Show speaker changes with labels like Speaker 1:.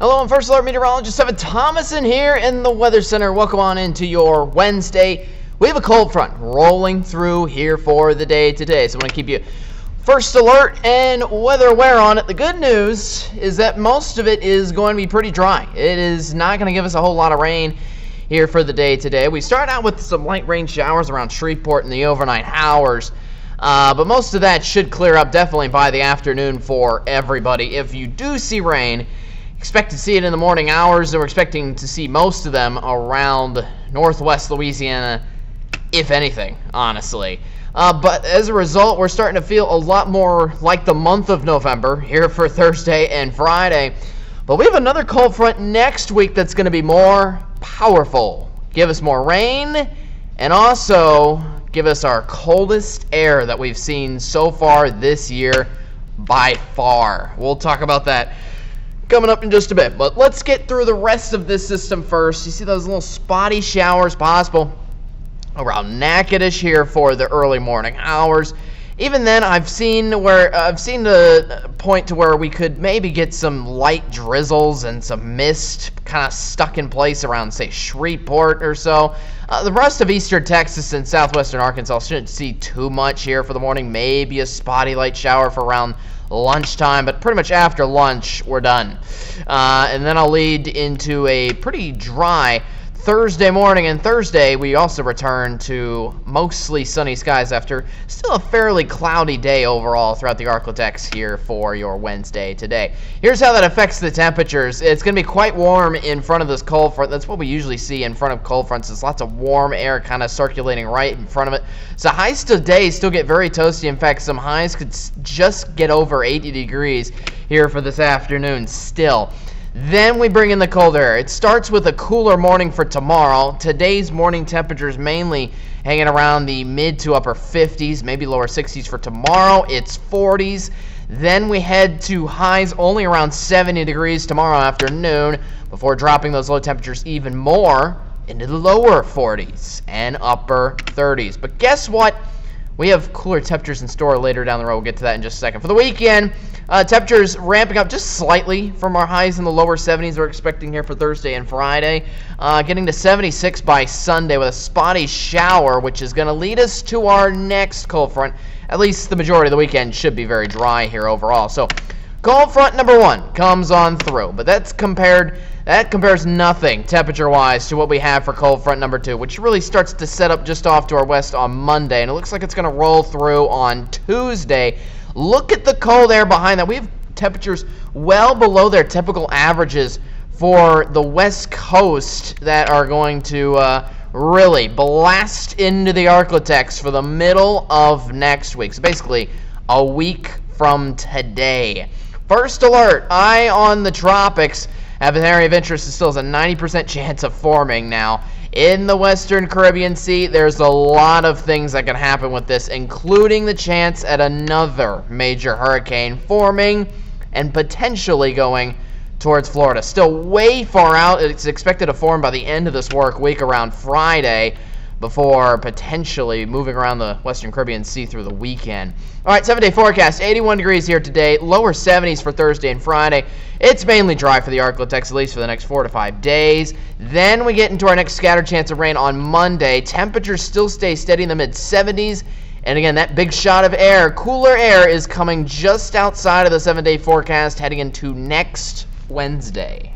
Speaker 1: Hello, I'm First Alert Meteorologist Evan Thomason here in the Weather Center. Welcome on into your Wednesday. We have a cold front rolling through here for the day today, so I'm going to keep you first alert and weather aware on it. The good news is that most of it is going to be pretty dry. It is not going to give us a whole lot of rain here for the day today. We start out with some light rain showers around Shreveport in the overnight hours, but most of that should clear up definitely by the afternoon for everybody. If you do see rain, expect to see it in the morning hours, and we're expecting to see most of them around northwest Louisiana, if anything, honestly. But as a result, we're starting to feel a lot more like the month of November here for Thursday and Friday. But we have another cold front next week that's going to be more powerful, give us more rain, and also give us our coldest air that we've seen so far this year by far. We'll talk about that coming up in just a bit, but let's get through the rest of this system first. You see those little spotty showers possible around Natchitoches here for the early morning hours. Even then, I've seen the point to where we could maybe get some light drizzles and some mist kind of stuck in place around, say, Shreveport or so. The rest of eastern Texas and southwestern Arkansas shouldn't see too much here for the morning. Maybe a spotty light shower for around lunchtime, but pretty much after lunch, we're done. And then I'll lead into a pretty dry Thursday morning, and Thursday we also return to mostly sunny skies after still a fairly cloudy day overall throughout the Arklatex here for your Wednesday today. Here's how that affects the temperatures. It's going to be quite warm in front of this cold front. That's what we usually see in front of cold fronts. There's lots of warm air kind of circulating right in front of it. So highs today still get very toasty. In fact, some highs could just get over 80 degrees here for this afternoon still. Then we bring in the cold air. It starts with a cooler morning for tomorrow. Today's morning temperatures mainly hanging around the mid to upper 50s, maybe lower 60s for tomorrow. It's 40s. Then we head to highs only around 70 degrees tomorrow afternoon before dropping those low temperatures even more into the lower 40s and upper 30s. But guess what? We have cooler temperatures in store later down the road. We'll get to that in just a second. For the weekend, temperatures ramping up just slightly from our highs in the lower 70s we're expecting here for Thursday and Friday. Getting to 76 by Sunday with a spotty shower, which is going to lead us to our next cold front. At least the majority of the weekend should be very dry here overall. So cold front number one comes on through, but that compares nothing temperature-wise to what we have for cold front number two, which really starts to set up just off to our west on Monday, and it looks like it's going to roll through on Tuesday. Look at the cold air behind that. We have temperatures well below their typical averages for the west coast that are going to really blast into the Arklatex for the middle of next week. So basically a week from today. First alert, eye on the tropics. Have an area of interest that still has a 90% chance of forming now. In the Western Caribbean Sea, there's a lot of things that can happen with this, including the chance at another major hurricane forming and potentially going towards Florida. Still way far out. It's expected to form by the end of this work week around Friday before potentially moving around the Western Caribbean Sea through the weekend. All right, 7-day forecast, 81 degrees here today, lower 70s for Thursday and Friday. It's mainly dry for the Arklatex, at least for the next 4 to 5 days. Then we get into our next scattered chance of rain on Monday. Temperatures still stay steady in the mid-70s. And again, that big shot of air, cooler air, is coming just outside of the 7-day forecast heading into next Wednesday.